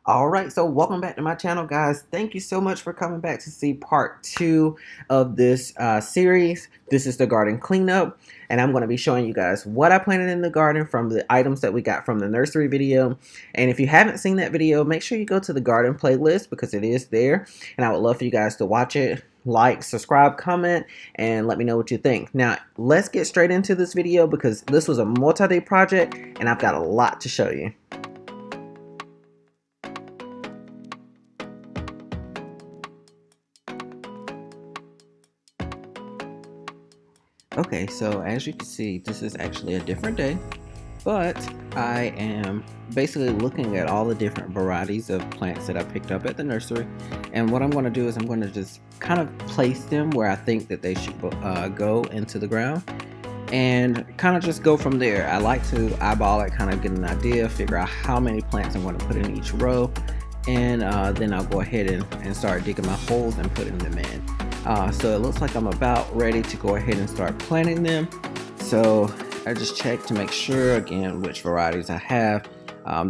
All right, so welcome back to my channel, guys. Thank you so much for coming back to see part 2 of this series. This is the garden cleanup, and I'm going to be showing you guys what I planted in the garden from the items that we got from the nursery video. And if you haven't seen that video, make sure you go to the garden playlist because it is there, and I would love for you guys to watch it. Like, subscribe, comment, and let me know what you think. Now, let's get straight into this video because this was a multi-day project, and I've got a lot to show you. Okay, so as you can see, this is actually a different day, but I am basically looking at all the different varieties of plants that I picked up at the nursery, and what I'm going to do is I'm going to just kind of place them where I think that they should go into the ground, and kind of just go from there. I like to eyeball it, kind of get an idea, figure out how many plants I'm going to put in each row, and then I'll go ahead and start digging my holes and putting them in. So it looks like I'm about ready to go ahead and start planting them. So I just checked to make sure again which varieties I have.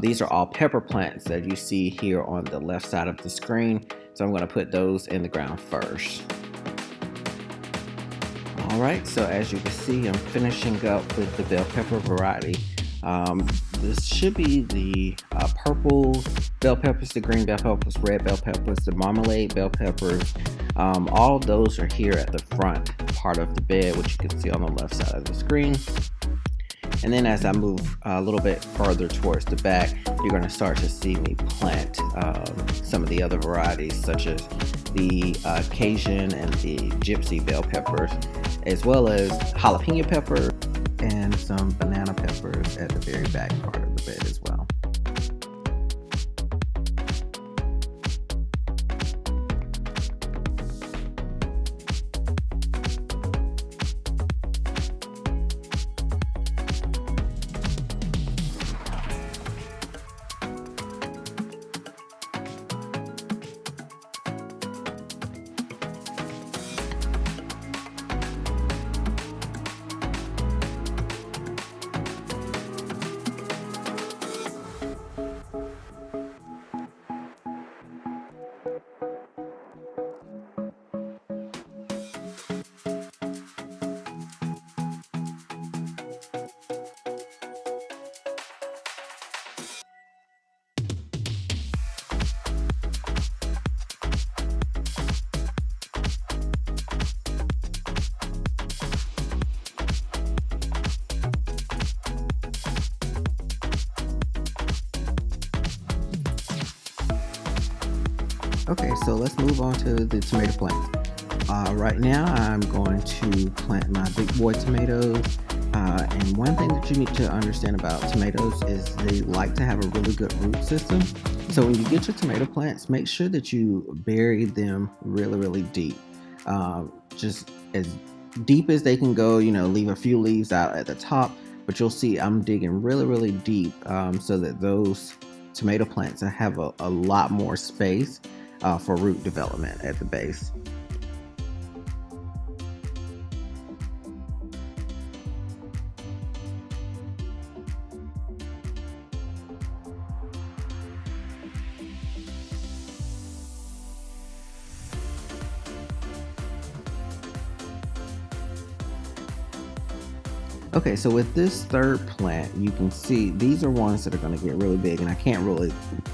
These are all pepper plants that you see here on the left side of the screen. So I'm going to put those in the ground first. Alright, so as you can see, I'm finishing up with the bell pepper variety. This should be the purple bell peppers, the green bell peppers, red bell peppers, the marmalade bell peppers. All of those are here at the front part of the bed, which you can see on the left side of the screen. And then as I move a little bit further towards the back, you're going to start to see me plant some of the other varieties, such as the Cajun and the Gypsy bell peppers, as well as jalapeno pepper and some banana peppers at the very back part of the bed as well. Okay, so let's move on to the tomato plant. Right now I'm going to plant my big boy tomatoes, and one thing that you need to understand about tomatoes is they like to have a really good root system. So when you get your tomato plants, make sure that you bury them really deep, just as deep as they can go. Leave a few leaves out at the top, but you'll see I'm digging really deep, so that those tomato plants have a lot more space for root development at the base. Okay, so with this third plant, you can see these are ones that are going to get really big, and I can't really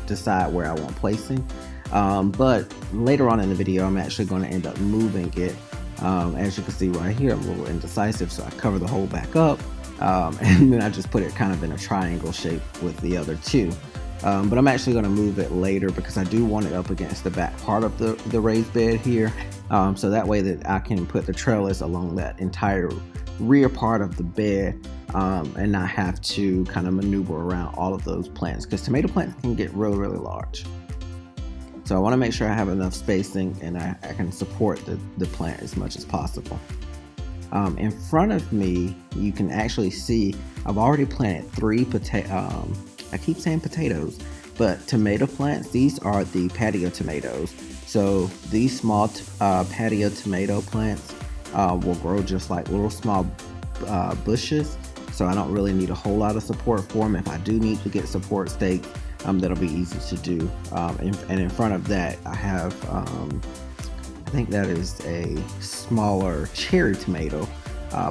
decide where I want placing. But later on in the video, I'm actually going to end up moving it. As you can see right here, I'm a little indecisive, so I cover the hole back up, and then I just put it kind of in a triangle shape with the other two. But I'm actually going to move it later because I do want it up against the back part of the raised bed here, so that way that I can put the trellis along that entire rear part of the bed, and not have to kind of maneuver around all of those plants, because tomato plants can get really large. So I want to make sure I have enough spacing and I can support the plant as much as possible. In front of me, you can actually see I've already planted 3 I keep saying potatoes, but tomato plants. These are the patio tomatoes. So these small patio tomato plants will grow just like little small bushes. So I don't really need a whole lot of support for them. If I do need to get support stakes, that'll be easy to do. And in front of that, I have, I think that is a smaller cherry tomato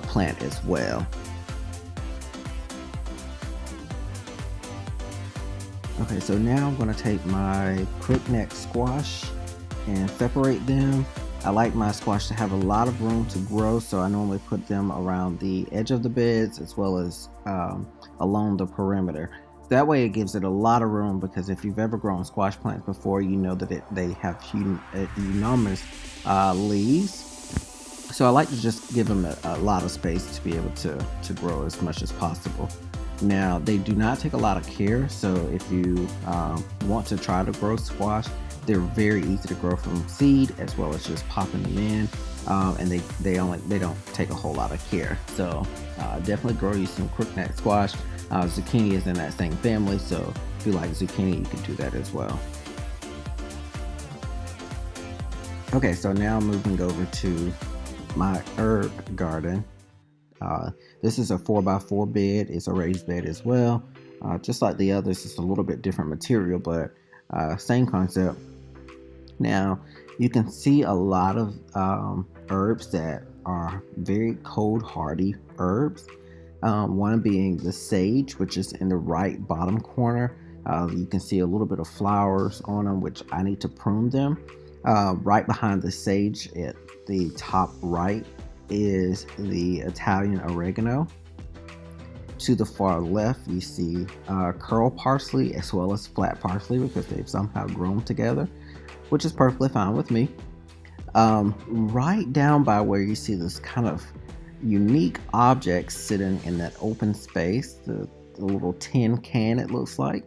plant as well. Okay, so now I'm going to take my crookneck squash and separate them. I like my squash to have a lot of room to grow, so I normally put them around the edge of the beds as well as along the perimeter. That way it gives it a lot of room, because if you've ever grown squash plants before, you know that they have enormous leaves. So I like to just give them a lot of space to be able to grow as much as possible. Now, they do not take a lot of care, so if you want to try to grow squash, they're very easy to grow from seed as well as just popping them in, and they don't take a whole lot of care. So definitely grow you some crookneck squash. Zucchini is in that same family, so if you like zucchini, you can do that as well. Okay, so now moving over to my herb garden. This is a 4x4 bed. It's a raised bed as well. Just like the others, it's a little bit different material, but same concept. Now, you can see a lot of herbs that are very cold hardy herbs. One being the sage, which is in the right bottom corner. You can see a little bit of flowers on them, which I need to prune them. Right behind the sage at the top right is the Italian oregano. To the far left, you see curl parsley as well as flat parsley, because they've somehow grown together, which is perfectly fine with me. Right down by where you see this kind of unique object sitting in that open space, the little tin can, it looks like.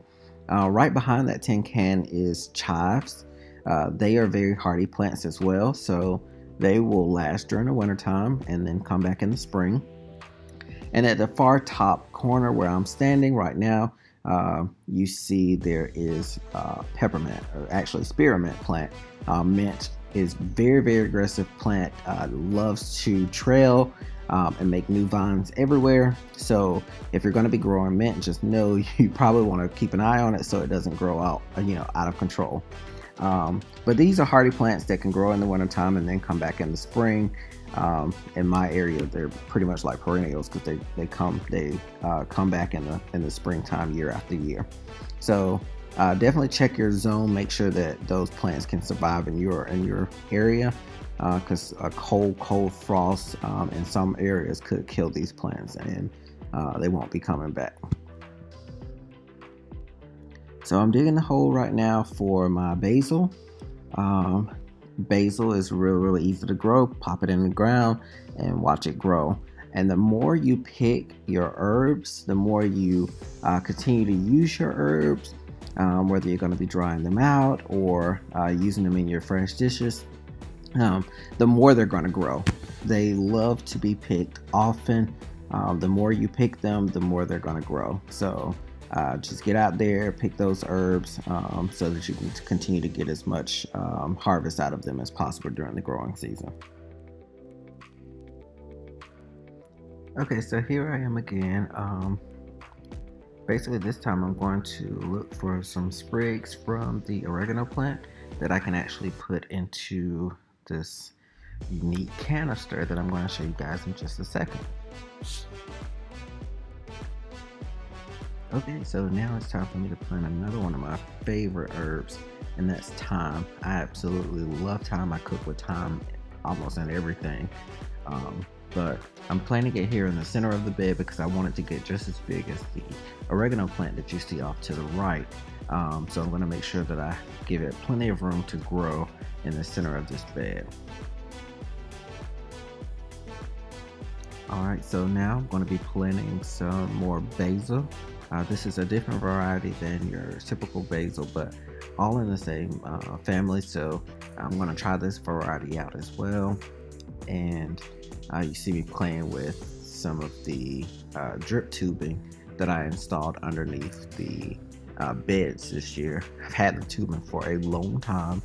Right behind that tin can is chives. They are very hardy plants as well, so they will last during the wintertime and then come back in the spring. And at the far top corner where I'm standing right now, you see there is peppermint, or actually spearmint plant. Mint is very, very aggressive plant, loves to trail and make new vines everywhere. So if you're going to be growing mint, just know you probably want to keep an eye on it so it doesn't grow out, out of control. But these are hardy plants that can grow in the wintertime and then come back in the spring. In my area, they're pretty much like perennials, because they come back in the springtime year after year. So definitely check your zone, make sure that those plants can survive in your area, because a cold frost in some areas could kill these plants, and they won't be coming back. So I'm digging a hole right now for my basil. Basil is really easy to grow. Pop it in the ground and watch it grow. And the more you pick your herbs, the more you continue to use your herbs, whether you're going to be drying them out or using them in your fresh dishes, the more they're going to grow. They love to be picked often. The more you pick them, the more they're going to grow. So just get out there, pick those herbs, so that you can continue to get as much harvest out of them as possible during the growing season. Okay, so here I am again. Basically this time I'm going to look for some sprigs from the oregano plant that I can actually put into this unique canister that I'm going to show you guys in just a second. Okay, so now it's time for me to plant another one of my favorite herbs, and that's thyme. I absolutely love thyme. I cook with thyme almost in everything. But I'm planting it here in the center of the bed because I want it to get just as big as the oregano plant that you see off to the right. So I'm going to make sure that I give it plenty of room to grow in the center of this bed. Alright, so now I'm going to be planting some more basil. This is a different variety than your typical basil, but all in the same family, so I'm going to try this variety out as well. And you see me playing with some of the drip tubing that I installed underneath the beds this year. I've had the tubing for a long time,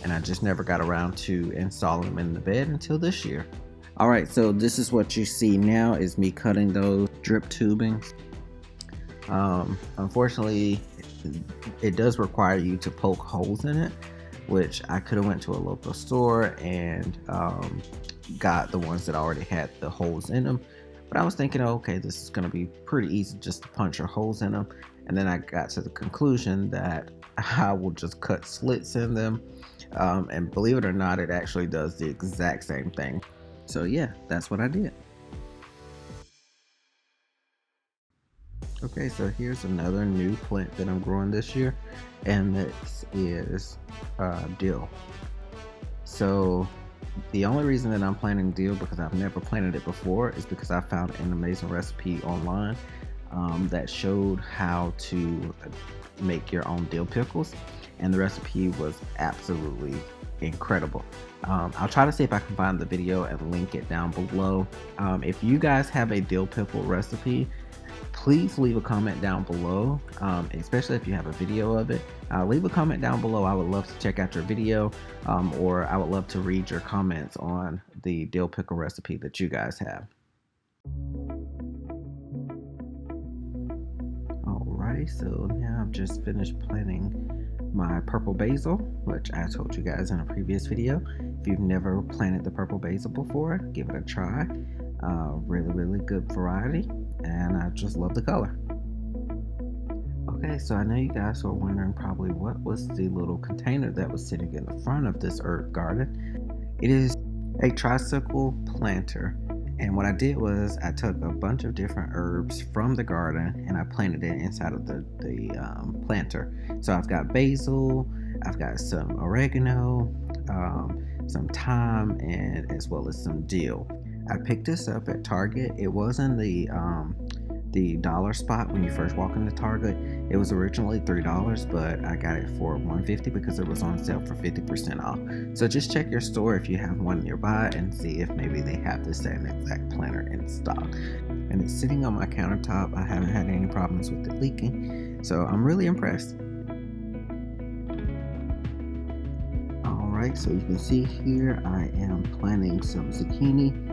and I just never got around to installing them in the bed until this year. Alright, so this is what you see now is me cutting those drip tubing. Unfortunately, it does require you to poke holes in it, which I could have went to a local store and got the ones that already had the holes in them. But I was thinking, okay, this is going to be pretty easy just to punch holes in them. And then I got to the conclusion that I will just cut slits in them. And believe it or not, it actually does the exact same thing. So yeah, that's what I did. Okay, so here's another new plant that I'm growing this year, and this is dill. So the only reason that I'm planting dill, because I've never planted it before, is because I found an amazing recipe online that showed how to make your own dill pickles, and the recipe was absolutely incredible. I'll try to see if I can find the video and link it down below. If you guys have a dill pickle recipe, please leave a comment down below, especially if you have a video of it. Leave a comment down below. I would love to check out your video, or I would love to read your comments on the dill pickle recipe that you guys have. Alrighty, so now I've just finished planting my purple basil, which I told you guys in a previous video. If you've never planted the purple basil before, give it a try. Really good variety, and I just love the color. Okay, so I know you guys were wondering probably what was the little container that was sitting in the front of this herb garden. It is a tricycle planter, and what I did was I took a bunch of different herbs from the garden and I planted it inside of the planter. So I've got basil, I've got some oregano, some thyme, and as well as some dill. I picked this up at Target. It was in the dollar spot when you first walk into Target. It was originally $3, but I got it for $1.50 because it was on sale for 50% off. So just check your store if you have one nearby and see if maybe they have the same exact planter in stock. And it's sitting on my countertop. I haven't had any problems with it leaking, so I'm really impressed. Alright, so you can see here I am planting some zucchini.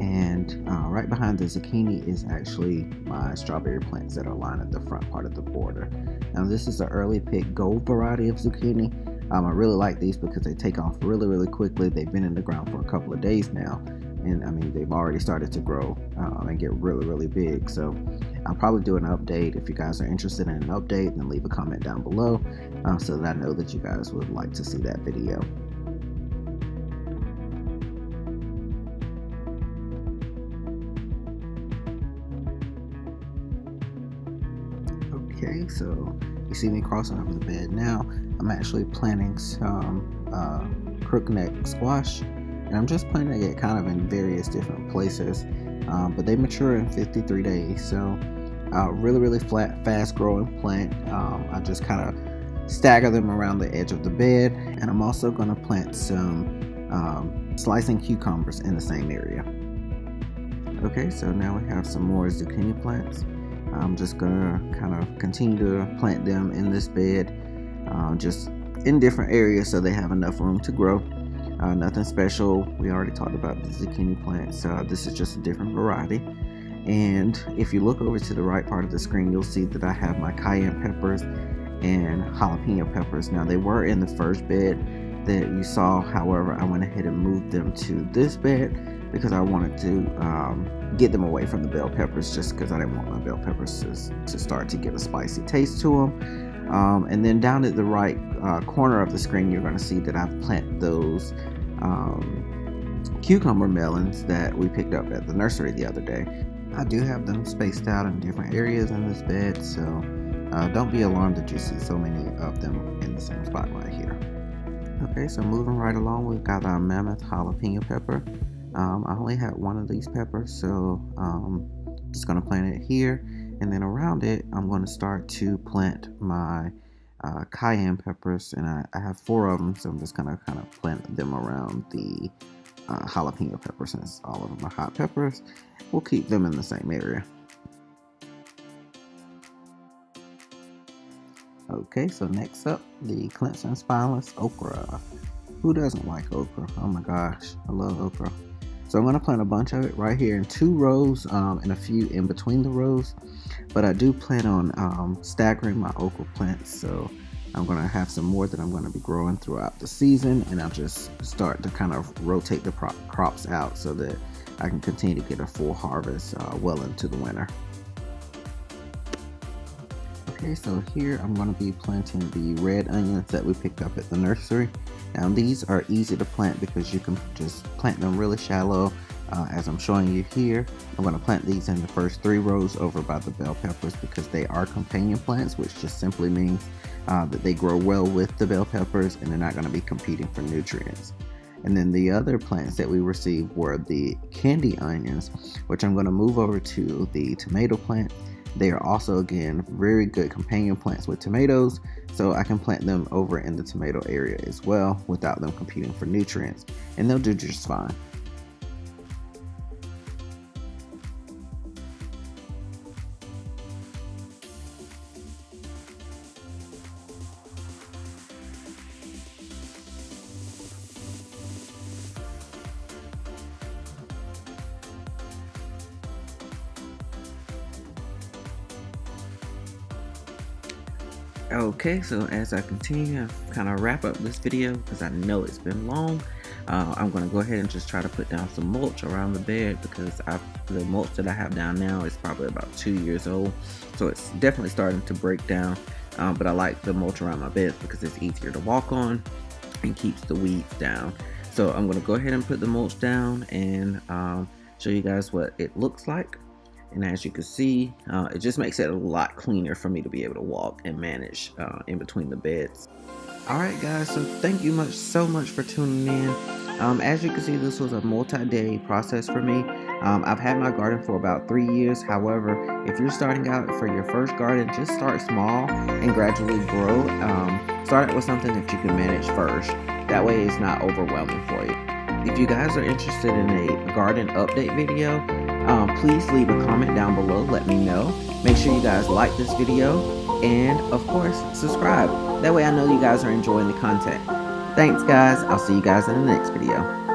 And right behind the zucchini is actually my strawberry plants that are lined at the front part of the border. Now this is an early pick gold variety of zucchini. I really like these because they take off really quickly. They've been in the ground for a couple of days now, and I mean they've already started to grow and get really big. So I'll probably do an update. If you guys are interested in an update, then leave a comment down below so that I know that you guys would like to see that video. Okay, so you see me crossing over the bed now. I'm actually planting some crookneck squash, and I'm just planting it kind of in various different places, but they mature in 53 days. So really flat, fast growing plant. I just kind of stagger them around the edge of the bed, and I'm also going to plant some slicing cucumbers in the same area. Okay, so now we have some more zucchini plants. I'm just gonna kind of continue to plant them in this bed, just in different areas so they have enough room to grow. Nothing special. We already talked about the zucchini plants. This is just a different variety. And if you look over to the right part of the screen, you'll see that I have my cayenne peppers and jalapeno peppers. Now they were in the first bed that you saw. However, I went ahead and moved them to this bed because I wanted to get them away from the bell peppers, just because I didn't want my bell peppers to start to get a spicy taste to them. And then down at the right corner of the screen, you're going to see that I've planted those cucumber melons that we picked up at the nursery the other day. I do have them spaced out in different areas in this bed, so don't be alarmed that you see so many of them in the same spot right here. Okay, so moving right along, we've got our mammoth jalapeno pepper. I only had one of these peppers, so just going to plant it here, and then around it I'm going to start to plant my cayenne peppers, and I have 4 of them, so I'm just going to kind of plant them around the jalapeno peppers. Since all of them are hot peppers, we'll keep them in the same area. Okay, so next up, the Clemson spineless okra. Who doesn't like okra? Oh my gosh, I love okra. So I'm going to plant a bunch of it right here in 2 rows and a few in between the rows. But I do plan on staggering my okra plants, so I'm going to have some more that I'm going to be growing throughout the season, and I'll just start to kind of rotate the crops out so that I can continue to get a full harvest well into the winter. Okay, so here I'm going to be planting the red onions that we picked up at the nursery. Now these are easy to plant because you can just plant them really shallow, as I'm showing you here. I'm going to plant these in the first 3 rows over by the bell peppers because they are companion plants, which just simply means that they grow well with the bell peppers and they're not going to be competing for nutrients. And then the other plants that we received were the candy onions, which I'm going to move over to the tomato plant. They are also, again, very good companion plants with tomatoes, so I can plant them over in the tomato area as well without them competing for nutrients, and they'll do just fine. Okay, so as I continue to kind of wrap up this video, because I know it's been long, I'm going to go ahead and just try to put down some mulch around the bed, because the mulch that I have down now is probably about 2 years old, so it's definitely starting to break down, but I like the mulch around my beds because it's easier to walk on and keeps the weeds down. So I'm going to go ahead and put the mulch down and show you guys what it looks like. And as you can see, it just makes it a lot cleaner for me to be able to walk and manage in between the beds. Alright guys, so thank you so much for tuning in. As you can see, this was a multi-day process for me. I've had my garden for about 3 years. However, if you're starting out for your first garden, just start small and gradually grow. Start out with something that you can manage first. That way it's not overwhelming for you. If you guys are interested in a garden update video, please leave a comment down below. Let me know. Make sure you guys like this video and of course subscribe. That way I know you guys are enjoying the content. Thanks guys. I'll see you guys in the next video.